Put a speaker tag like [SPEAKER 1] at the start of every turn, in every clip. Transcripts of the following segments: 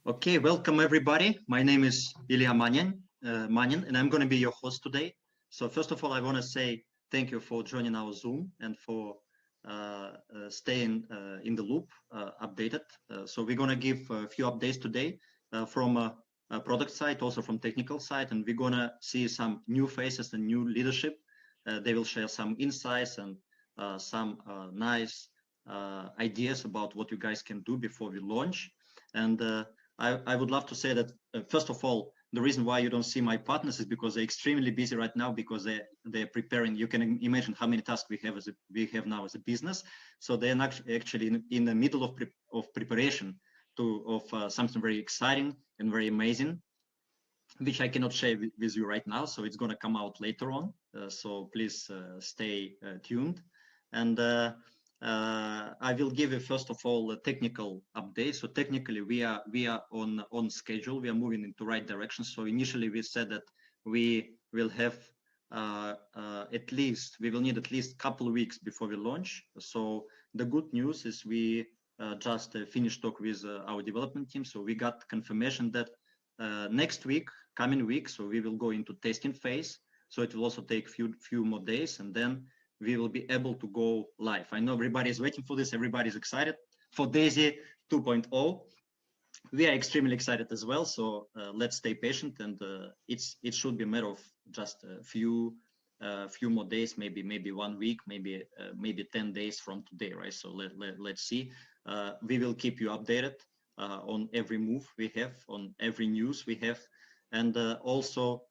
[SPEAKER 1] Okay, welcome everybody. My name is Ilya Manyan, and I'm going to be your host today. So first of all, I want to say thank you for joining our Zoom and for staying in the loop, updated. So we're going to give a few updates today from a product side, also from technical side, and we're going to see some new faces and new leadership. They will share some insights and some nice ideas about what you guys can do before we launch. And I would love to say that, first of all, the reason why you don't see my partners is because they're extremely busy right now because they're preparing. You can imagine how many tasks we have now as a business. So they're actually in the middle of preparation of something very exciting and very amazing, which I cannot share with you right now. So it's going to come out later on. So please stay tuned. And I will give you first of all a technical update. So technically we are on schedule. We are moving into the right direction. So initially we said that we will have we will need at least a couple of weeks before we launch. So the good news is we just finished talk with our development team. So we got confirmation that next week, coming week, so we will go into testing phase. So it will also take few more days, and then we will be able to go live. I know everybody is waiting for this. Everybody's excited for Daisy 2.0. We are extremely excited as well. So let's stay patient, and it should be a matter of just a few more days, maybe 1 week, maybe 10 days from today, right? So let's see. We will keep you updated on every move we have, on every news we have, and also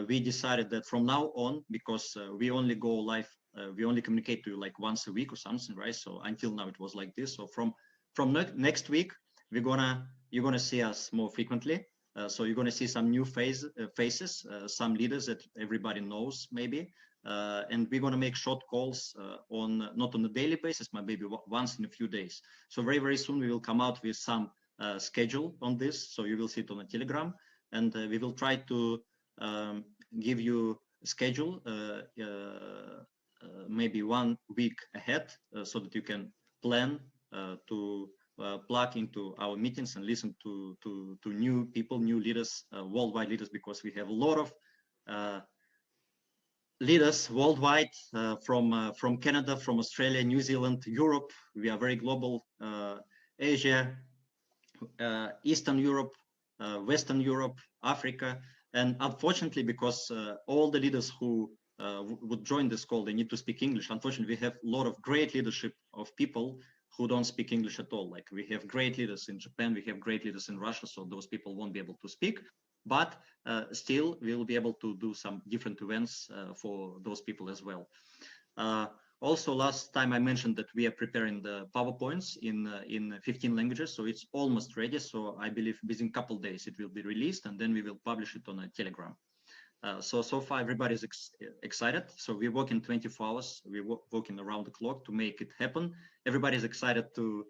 [SPEAKER 1] we decided that from now on, because we only go live, we only communicate to you like once a week or something, right? So until now it was like this. So from next week, you're gonna see us more frequently. So you're gonna see some new faces, some leaders that everybody knows maybe, and we're gonna make short calls not on a daily basis, but maybe once in a few days. So very soon we will come out with some schedule on this. So you will see it on a Telegram, and we will try to give you a schedule maybe 1 week ahead, so that you can plan to plug into our meetings and listen to new people, new leaders, worldwide leaders, because we have a lot of leaders worldwide, from Canada, from Australia, New Zealand, Europe. We are very global. Asia, Eastern Europe, Western Europe, Africa, and unfortunately, because all the leaders who would join this call, they need to speak English. Unfortunately, we have a lot of great leadership of people who don't speak English at all. Like we have great leaders in Japan, we have great leaders in Russia, so those people won't be able to speak. But still, we will be able to do some different events for those people as well. Also, last time I mentioned that we are preparing the PowerPoints in 15 languages, so it's almost ready. So I believe within a couple of days it will be released, and then we will publish it on a Telegram. So far everybody's excited. So we're working 24 hours. We're working around the clock to make it happen. Everybody's excited to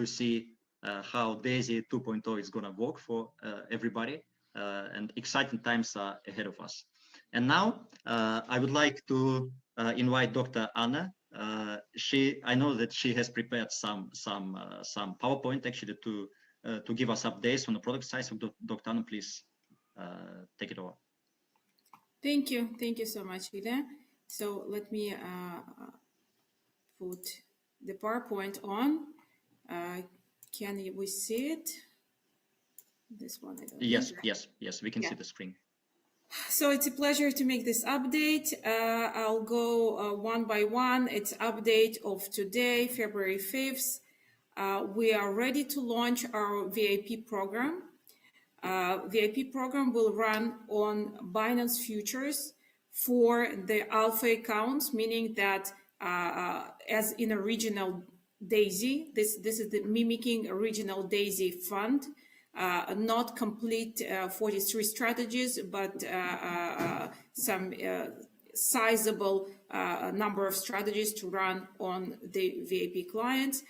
[SPEAKER 1] see how Daisy 2.0 is going to work for everybody, and exciting times are ahead of us. And now I would like to invite Dr. Anna. I know that she has prepared some PowerPoint actually to give us updates on the product side. So Dr. Anna, please take it over.
[SPEAKER 2] Thank you so much, Ilya. So let me put the PowerPoint on. Can we see it? This one, I don't know.
[SPEAKER 1] Yes, we can see the screen.
[SPEAKER 2] So it's a pleasure to make this update. I'll go one by one. It's update of today, February 5th. We are ready to launch our VIP program. VIP program will run on Binance futures for the alpha accounts, meaning that as in original Daisy, this is the mimicking original Daisy fund, not complete 43 strategies, but some sizable number of strategies to run on the VIP clients.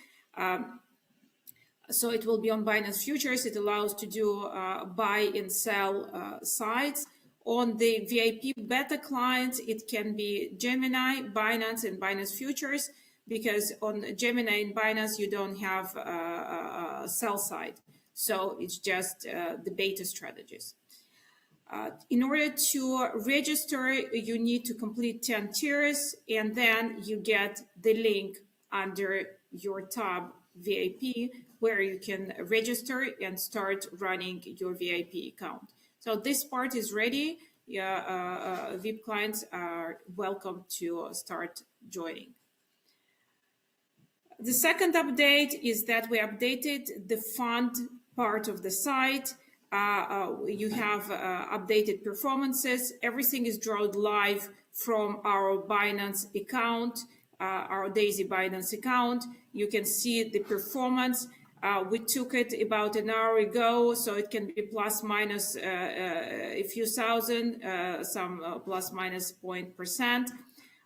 [SPEAKER 2] So it will be on Binance Futures. It allows to do buy and sell sides. On the VIP beta clients, it can be Gemini, Binance, and Binance Futures, because on Gemini and Binance, you don't have sell side. So it's just the beta strategies. In order to register, you need to complete 10 tiers, and then you get the link under your tab VIP, where you can register and start running your VIP account. So this part is ready. VIP clients are welcome to start joining. The second update is that we updated the fund part of the site. You have updated performances. Everything is drawn live from our Binance account, our Daisy Binance account. You can see the performance. We took it about an hour ago, so it can be plus minus a few thousand, some plus minus 0.%.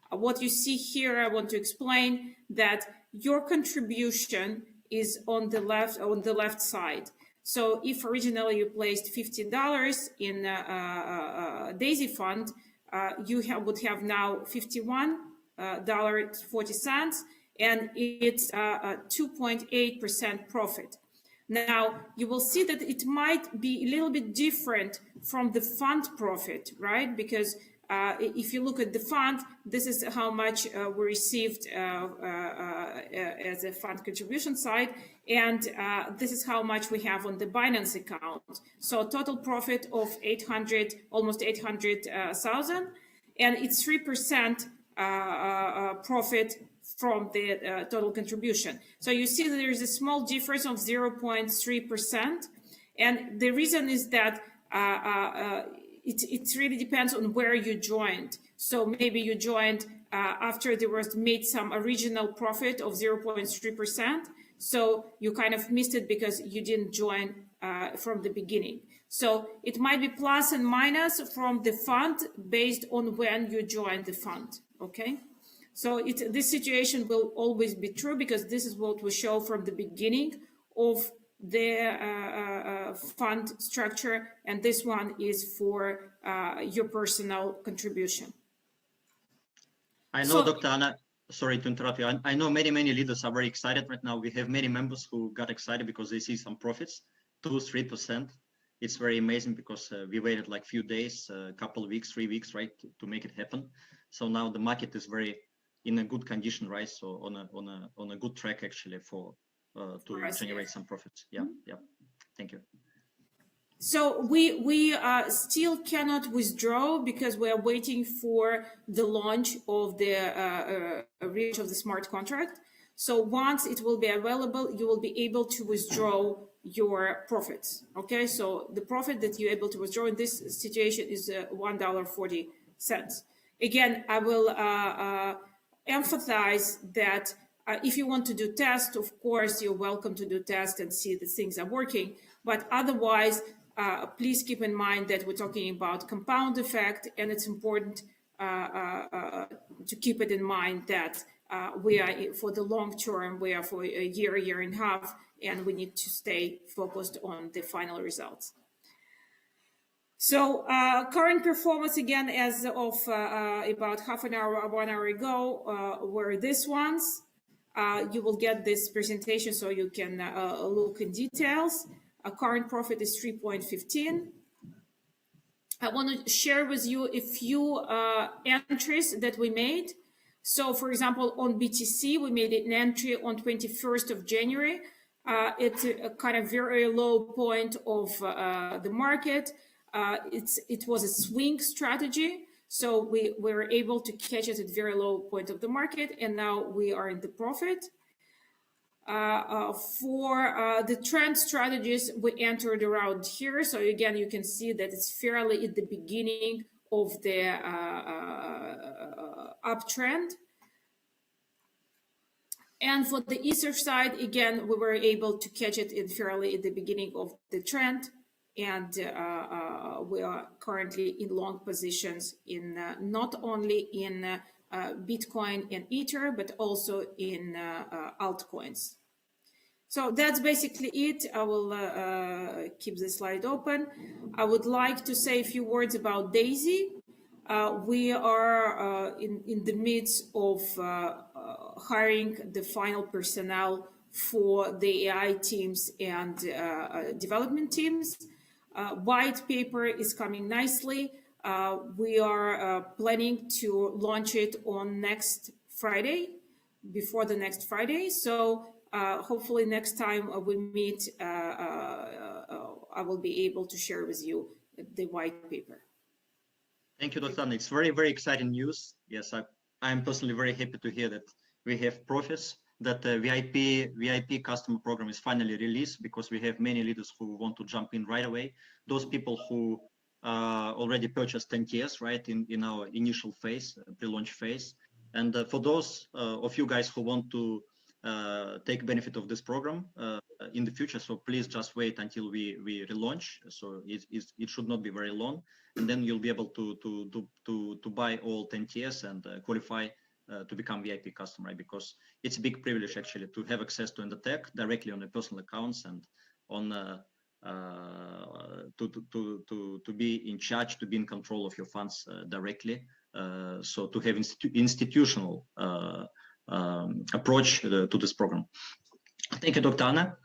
[SPEAKER 2] What you see here, I want to explain that your contribution is on the left side. So if originally you placed $15 in Daisy Fund, you would have now $51.40, and it's a 2.8% profit. Now, you will see that it might be a little bit different from the fund profit, right? Because if you look at the fund, this is how much we received as a fund contribution side, and this is how much we have on the Binance account. So total profit of almost 800,000, and it's 3% profit from the total contribution. So you see that there is a small difference of 0.3%, and the reason is that it really depends on where you joined. So maybe you joined after there was made some original profit of 0.3%. So you kind of missed it because you didn't join from the beginning. So it might be plus and minus from the fund based on when you joined the fund, okay? So this situation will always be true because this is what we show from the beginning of the fund structure, and this one is for your personal contribution.
[SPEAKER 1] I know, Dr. Anna, sorry to interrupt you. I know many leaders are very excited right now. We have many members who got excited because they see some profits, 2-3%. It's very amazing because we waited like few days, a couple of weeks, 3 weeks, right, to make it happen. So now the market is very in a good condition, right? So on a good track actually for to generate some profits. Yeah, yeah. Thank you.
[SPEAKER 2] So we still cannot withdraw because we are waiting for the launch of the reach of the smart contract. So once it will be available, you will be able to withdraw your profits. Okay, so the profit that you're able to withdraw in this situation is $1.40. Again, I will emphasize that if you want to do tests, of course, you're welcome to do tests and see that things are working. But otherwise, please keep in mind that we're talking about compound effect, and it's important to keep it in mind that we are for the long term, we are for a year and a half, and we need to stay focused on the final results. So current performance, again, as of about half an hour, 1 hour ago, were these ones. You will get this presentation so you can look in details. Current profit is 3.15. I want to share with you a few entries that we made. So, for example, on BTC, we made an entry on 21st of January. It's a kind of very low point of the market. It was a swing strategy. So we were able to catch it at very low point of the market, and now we are in the profit. For the trend strategies, we entered around here. So again, you can see that it's fairly at the beginning of the uptrend. And for the Ether side, again, we were able to catch it fairly at the beginning of the trend. And we are currently in long positions in not only in Bitcoin and Ether, but also in altcoins. So that's basically it. I will keep the slide open. I would like to say a few words about Daisy. We are in the midst of hiring the final personnel for the AI teams and development teams. White paper is coming nicely. We are planning to launch it on next Friday, before the next Friday. So hopefully next time we meet, I will be able to share with you the white paper.
[SPEAKER 1] Thank you, Dr. Anna. It's very, very exciting news. Yes, I'm personally very happy to hear that we have profits, that the VIP customer program is finally released, because we have many leaders who want to jump in right away. Those people who already purchased 10 tiers, right, in our initial phase, pre-launch phase. And for those of you guys who want to take benefit of this program in the future, so please just wait until we relaunch. So it should not be very long, and then you'll be able to buy all 10 tiers and qualify to become VIP customer, right? Because it's a big privilege actually to have access to Endotech directly on the personal accounts, and on to be in charge, to be in control of your funds directly. So to have institutional approach to this program. Thank you, Dr. Anna.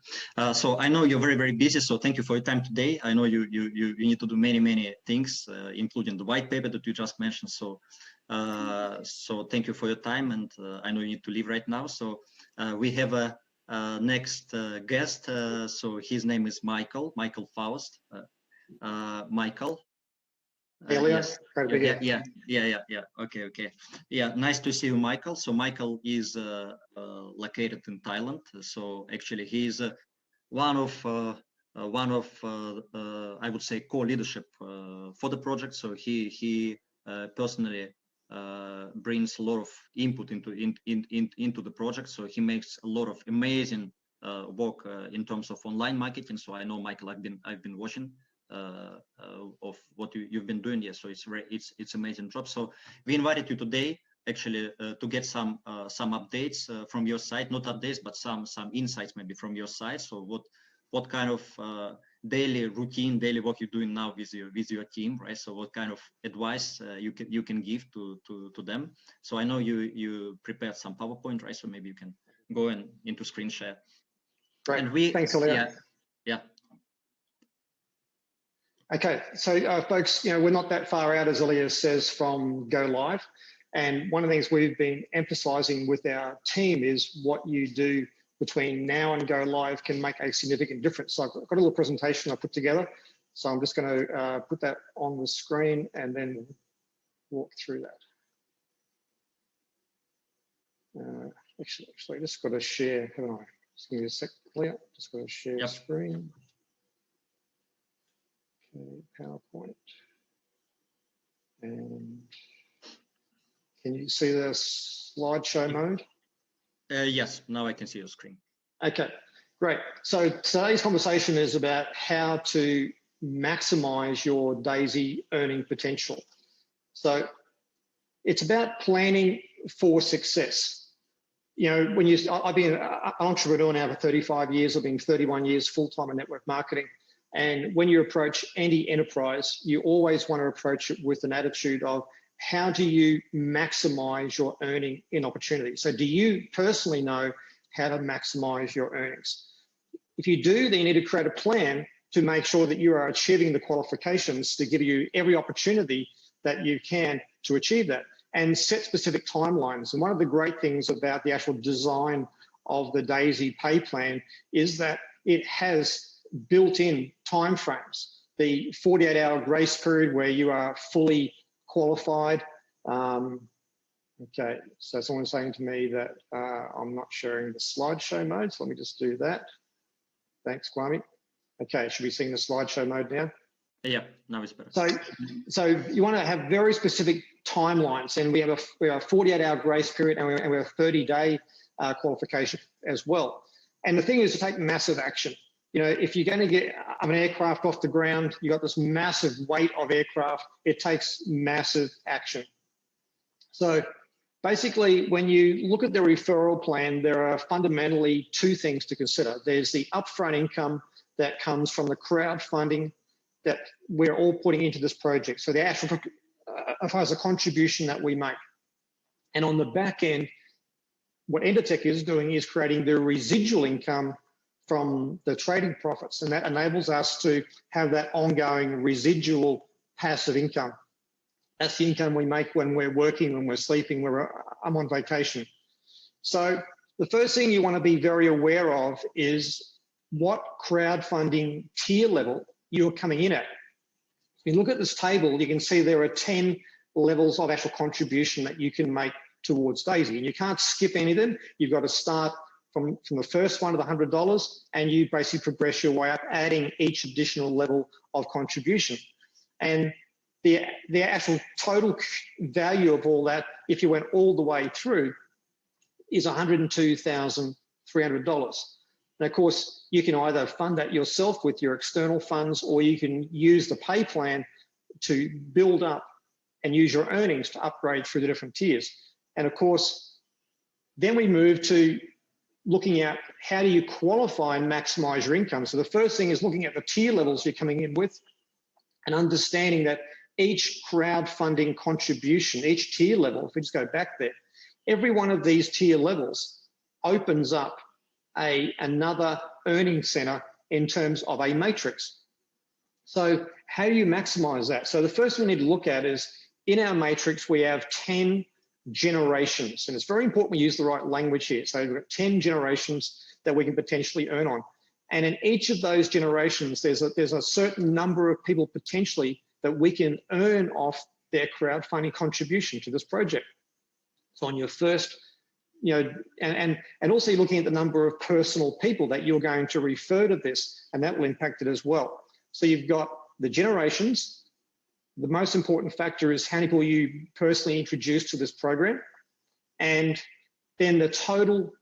[SPEAKER 1] So I know you're very, very busy, so thank you for your time today. I know you need to do many things, including the white paper that you just mentioned. So so thank you for your time, and I know you need to leave right now. So we have a next guest. So his name is Michael Faust. Michael.
[SPEAKER 3] Yes.
[SPEAKER 1] Yeah. Okay. Yeah, nice to see you, Michael. So Michael is located in Thailand. So actually, he is one of I would say core leadership for the project. So he personally brings a lot of input into the project. So he makes a lot of amazing work in terms of online marketing. So I know, Michael, I've been watching of what you've been doing. Yes, so it's amazing job. So we invited you today actually to get some updates from your side, not updates, but some insights maybe from your side. So what kind of daily work you're doing now with your team, right? So what kind of advice you can give to them? So I know you prepared some PowerPoint, right? So maybe you can go into screen share.
[SPEAKER 3] Great. And thanks, Ilya.
[SPEAKER 1] Yeah.
[SPEAKER 3] Okay, so folks, we're not that far out, as Ilya says, from go live. And one of the things we've been emphasizing with our team is what you do between now and go live can make a significant difference. So I've got a little presentation I put together. So I'm just going to put that on the screen and then walk through that. Actually, I just got to share, haven't I? Just give me a sec, Ilya. Just got to share screen. PowerPoint, and can you see the slideshow mode?
[SPEAKER 1] Yes, now I can see your screen.
[SPEAKER 3] Okay, great. So today's conversation is about how to maximize your DAISY earning potential. So it's about planning for success. I've been an entrepreneur now for 35 years. I've been 31 years full-time in network marketing. And when you approach any enterprise, you always want to approach it with an attitude of how do you maximize your earning in opportunity? So do you personally know how to maximize your earnings? If you do, then you need to create a plan to make sure that you are achieving the qualifications to give you every opportunity that you can to achieve that, and set specific timelines. And one of the great things about the actual design of the DAISY pay plan is that it has built-in timeframes. The 48-hour grace period where you are fully qualified. Okay, so someone's saying to me that I'm not sharing the slideshow mode, so let me just do that. Thanks, Kwame. Okay, should be seeing the slideshow mode now?
[SPEAKER 1] Yeah, now it's better.
[SPEAKER 3] So you want to have very specific timelines, and we have a 48-hour grace period, and we have a 30-day qualification as well. And the thing is to take massive action. If you're going to get an aircraft off the ground, you've got this massive weight of aircraft, it takes massive action. So basically, when you look at the referral plan, there are fundamentally two things to consider. There's the upfront income that comes from the crowdfunding that we're all putting into this project. So the actual, as far as the contribution that we make. And on the back end, what Endotech is doing is creating the residual income from the trading profits, and that enables us to have that ongoing residual passive income. That's the income we make when we're working, when we're sleeping, when I'm on vacation. So the first thing you want to be very aware of is what crowdfunding tier level you're coming in at. If you look at this table, you can see there are 10 levels of actual contribution that you can make towards Daisy, and you can't skip any of them. You've got to start from the first one of the $100, and you basically progress your way up, adding each additional level of contribution. And the actual total value of all that, if you went all the way through, is $102,300. And of course, you can either fund that yourself with your external funds, or you can use the pay plan to build up and use your earnings to upgrade through the different tiers. And of course, then we move to looking at how do you qualify and maximize your income. So the first thing is looking at the tier levels you're coming in with and understanding that each crowdfunding contribution, each tier level, if we just go back there, every one of these tier levels opens up another earning center in terms of a matrix. So how do you maximize that? So the first we need to look at is, in our matrix, we have 10 generations, and it's very important we use the right language here. So we've got 10 generations that we can potentially earn on. And in each of those generations, there's a certain number of people potentially that we can earn off their crowdfunding contribution to this project. So on your first, and also you're looking at the number of personal people that you're going to refer to this, and that will impact it as well. So you've got the generations. The most important factor is how many people you personally introduce to this program, and then the total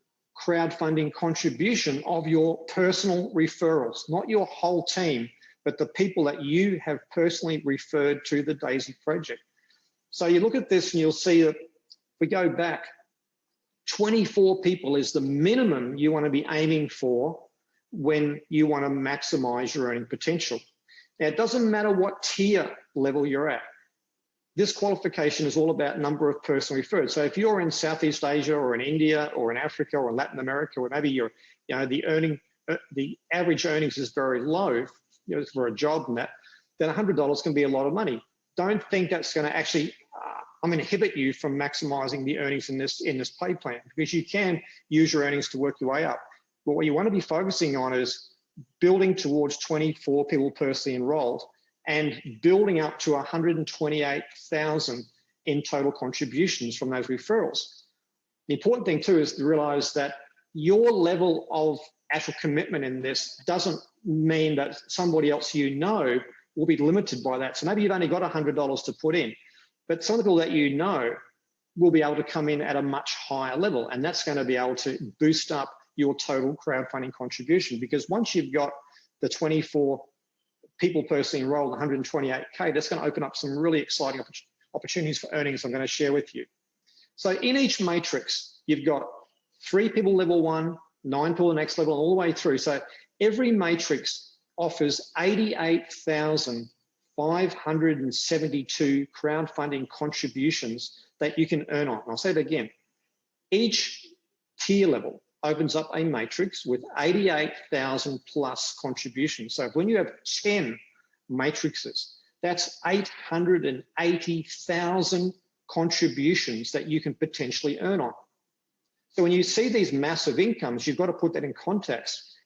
[SPEAKER 3] crowdfunding contribution of your personal referrals, not your whole team, but the people that you have personally referred to the Daisy project. So you look at this and you'll see that if we go back, 24 people is the minimum you want to be aiming for when you want to maximize your earning potential. Now, it doesn't matter what tier level you're at. This qualification is all about number of personal referred. So if you're in Southeast Asia or in India or in Africa or Latin America, or maybe you're, the average earnings is very low, for a job and that, then $100 can be a lot of money. Don't think that's going to actually inhibit you from maximizing the earnings in this pay plan, because you can use your earnings to work your way up. But what you want to be focusing on is building towards 24 people personally enrolled and building up to 128,000 in total contributions from those referrals. The important thing too is to realize that your level of actual commitment in this doesn't mean that somebody else will be limited by that. So maybe you've only got $100 to put in, but some of the people that will be able to come in at a much higher level, and that's going to be able to boost up your total crowdfunding contribution, because once you've got the 24 people personally enrolled, 128K, that's going to open up some really exciting opportunities for earnings I'm going to share with you. So in each matrix, you've got 3 people level 1, 9 people the next level, all the way through. So every matrix offers 88,572 crowdfunding contributions that you can earn on. I'll say it again. Each tier level opens up a matrix with 88,000 plus contributions. So when you have 10 matrices, that's 880,000 contributions that you can potentially earn on. So when you see these massive incomes, you've got to put that in context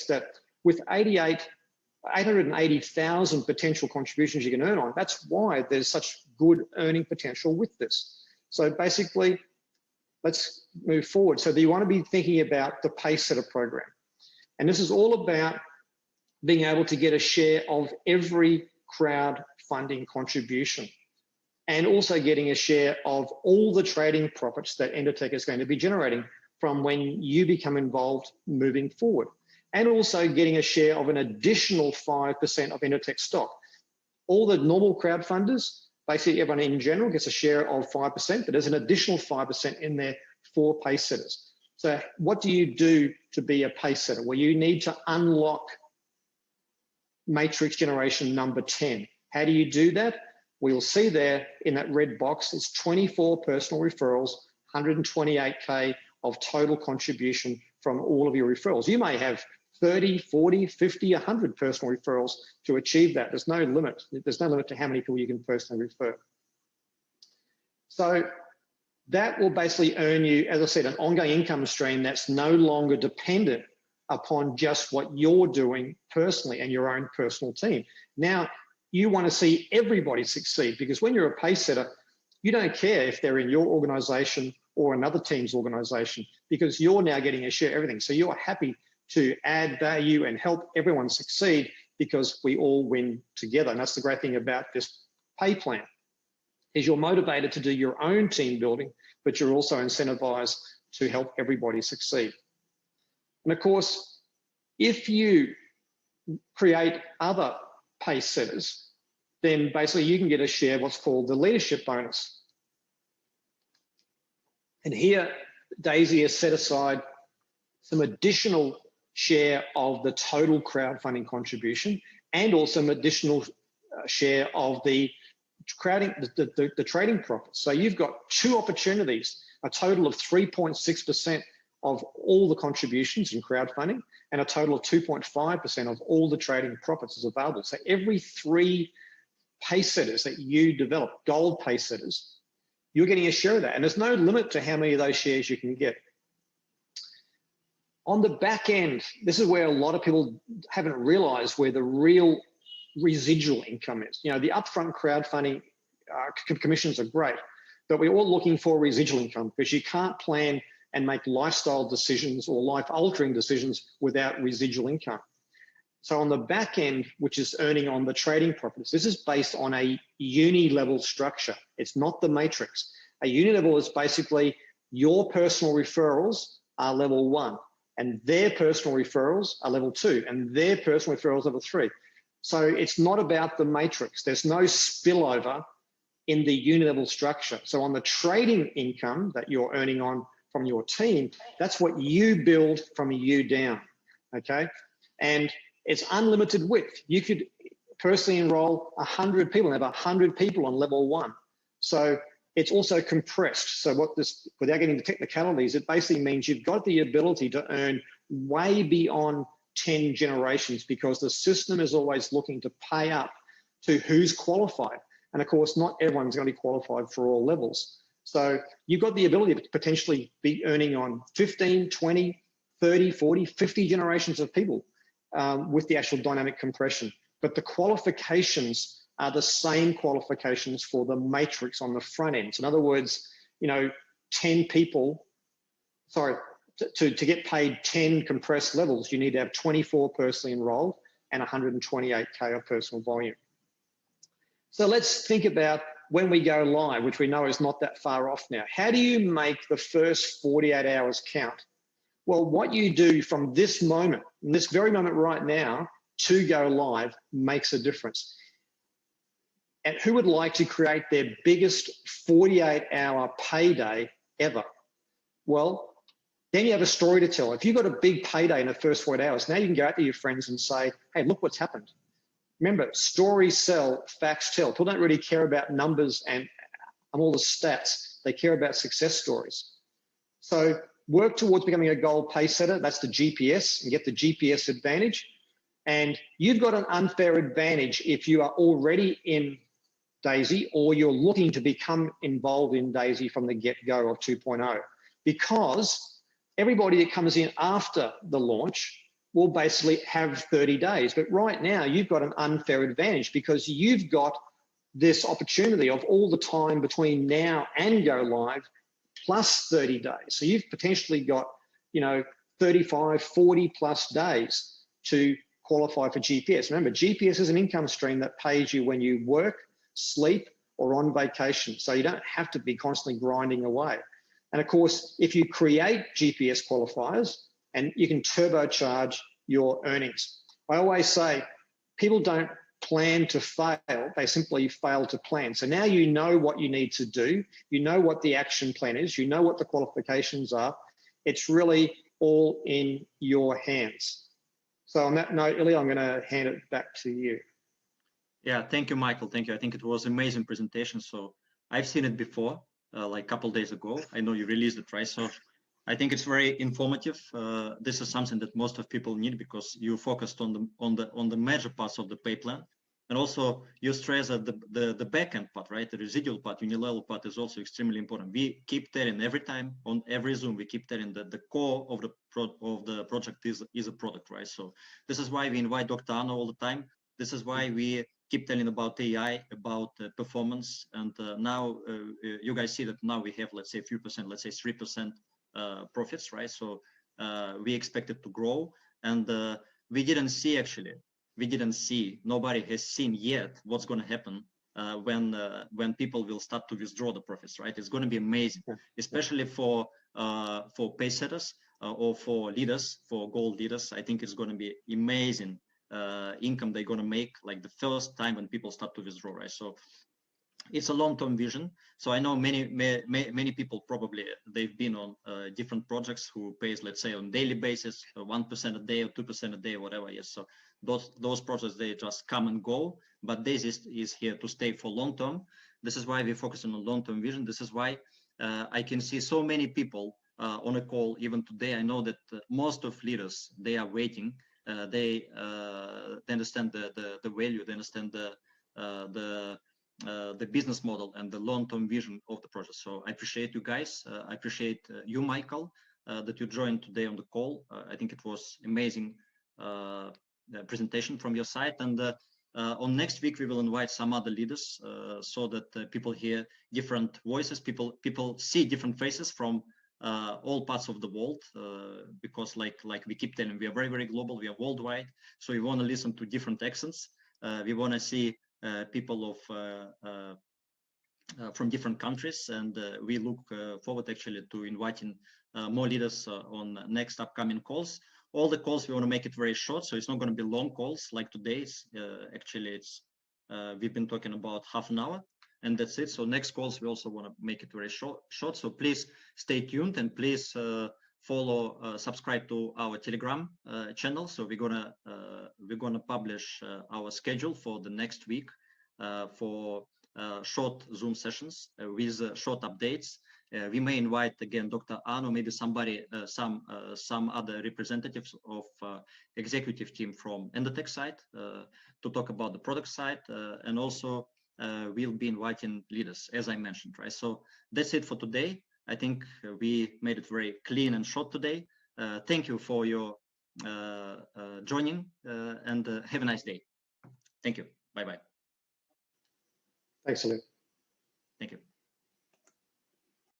[SPEAKER 3] that with 880,000 potential contributions you can earn on, that's why there's such good earning potential with this. So basically, let's move forward. So you want to be thinking about the pay setter program. And this is all about being able to get a share of every crowdfunding contribution, and also getting a share of all the trading profits that Endotech is going to be generating from when you become involved moving forward. And also getting a share of an additional 5% of Endotech stock. All the normal crowdfunders, basically everyone in general gets a share of 5%, but there's an additional 5% in there for pay setters. So what do you do to be a pay setter? Well, you need to unlock matrix generation number 10. How do you do that? We'll see there in that red box, it's 24 personal referrals, 128K of total contribution from all of your referrals. You may have 30, 40, 50, 100 personal referrals to achieve that. There's no limit. There's no limit to how many people you can personally refer. So that will basically earn you, as I said, an ongoing income stream that's no longer dependent upon just what you're doing personally and your own personal team. Now, you want to see everybody succeed, because when you're a pace setter, you don't care if they're in your organization or another team's organization, because you're now getting a share of everything. So you're happy to add value and help everyone succeed, because we all win together. And that's the great thing about this pay plan, is you're motivated to do your own team building, but you're also incentivized to help everybody succeed. And of course, if you create other pace setters, then basically you can get a share of what's called the leadership bonus. And here, Daisy has set aside some additional share of the total crowdfunding contribution, and also an additional share of the trading profits. So you've got two opportunities, a total of 3.6% of all the contributions in crowdfunding, and a total of 2.5% of all the trading profits is available. So every 3 pace setters that you develop, gold pace setters, you're getting a share of that. And there's no limit to how many of those shares you can get. On the back end, this is where a lot of people haven't realized where the real residual income is. You know, the upfront crowdfunding commissions are great, but we're all looking for residual income, because you can't plan and make lifestyle decisions or life-altering decisions without residual income. So on the back end, which is earning on the trading profits, this is based on a uni-level structure. It's not the matrix. A uni-level is basically your personal referrals are level 1, and their personal referrals are level 2, and their personal referrals are level 3. So it's not about the matrix. There's no spillover in the uni-level structure. So on the trading income that you're earning on from your team, that's what you build from you down, okay? And it's unlimited width. You could personally enroll 100 people and have 100 people on level 1. So it's also compressed. So what this, without getting into technicalities, it basically means you've got the ability to earn way beyond 10 generations, because the system is always looking to pay up to who's qualified. And of course, not everyone's going to be qualified for all levels. So you've got the ability to potentially be earning on 15, 20, 30, 40, 50 generations of people with the actual dynamic compression. But the qualifications are the same qualifications for the matrix on the front end. So in other words, you know, 10 people, sorry, to get paid 10 compressed levels, you need to have 24 personally enrolled and 128K of personal volume. So let's think about when we go live, which we know is not that far off now. How do you make the first 48 hours count? Well, what you do from this moment, in this very moment right now, to go live makes a difference. And who would like to create their biggest 48-hour payday ever? Well, then you have a story to tell. If you've got a big payday in the first 48 hours, now you can go out to your friends and say, hey, look what's happened. Remember, stories sell, facts tell. People don't really care about numbers and all the stats. They care about success stories. So work towards becoming a gold pace setter. That's the GPS, and get the GPS advantage. And you've got an unfair advantage if you are already in Daisy, or you're looking to become involved in Daisy from the get-go of 2.0, because everybody that comes in after the launch will basically have 30 days. But right now, you've got an unfair advantage, because you've got this opportunity of all the time between now and go live, plus 30 days. So you've potentially got, you know, 35, 40 plus days to qualify for GPS. Remember, GPS is an income stream that pays you when you work, sleep, or on vacation. So you don't have to be constantly grinding away. And of course, if you create GPS qualifiers, and you can turbocharge your earnings. I always say, people don't plan to fail, they simply fail to plan. So now you know what you need to do, you know what the action plan is, you know what the qualifications are. It's really all in your hands. So on that note, Ilya, I'm going to hand it back to you.
[SPEAKER 1] Yeah, thank you, Michael. Thank you. I think it was an amazing presentation. So I've seen it before, like a couple of days ago. I know you released it, right? So I think it's very informative. This is something that most of people need because you focused on the major parts of the pay plan, and also you stress that the backend part, right? The residual part, unilevel part is also extremely important. We keep telling every time on every Zoom, we keep telling that the core of the project is a product, right? So this is why we invite Dr. Anna all the time. This is why we keep telling about AI, about performance, and now you guys see that now we have, let's say, a few percent, let's say 3% profits, right? So we expect it to grow, and we didn't see actually. We didn't see. Nobody has seen yet what's going to happen when people will start to withdraw the profits, right? It's going to be amazing, especially for pay setters or for leaders, for gold leaders. I think it's going to be amazing income they're going to make, like the first time when people start to withdraw, right? So it's a long-term vision. So I know many people probably they've been on different projects who pays, let's say, on daily basis, 1% a day or 2% a day, or whatever. Yes, so those projects, they just come and go, but this is here to stay for long term. This is why we focus on a long-term vision. This is why I can see so many people on a call even today. I know that most of leaders, they are waiting. They understand the value, they understand the business model and the long-term vision of the project. So I appreciate you guys. I appreciate you, Michael, that you joined today on the call. I think it was amazing presentation from your side. And on next week, we will invite some other leaders so that people hear different voices, people see different faces from all parts of the world, because like we keep telling, we are very, very global, we are worldwide. So we want to listen to different accents. We want to see people of from different countries, and we look forward actually to inviting more leaders on next upcoming calls. All the calls, we want to make it very short, so it's not going to be long calls like today's. Actually, it's we've been talking about half an hour, and that's it. So next calls, we also want to make it very short. So please stay tuned, and please follow, subscribe to our Telegram channel. So we're gonna publish our schedule for the next week for short Zoom sessions with short updates. We may invite again Dr. Ano, maybe somebody, some other representatives of executive team from Endotech side to talk about the product side, and also we'll be inviting leaders, as I mentioned, right? So that's it for today. I think we made it very clean and short today. Thank you for your joining, and have a nice day. Thank you. Bye-bye.
[SPEAKER 3] Thanks, Salim.
[SPEAKER 1] Thank you.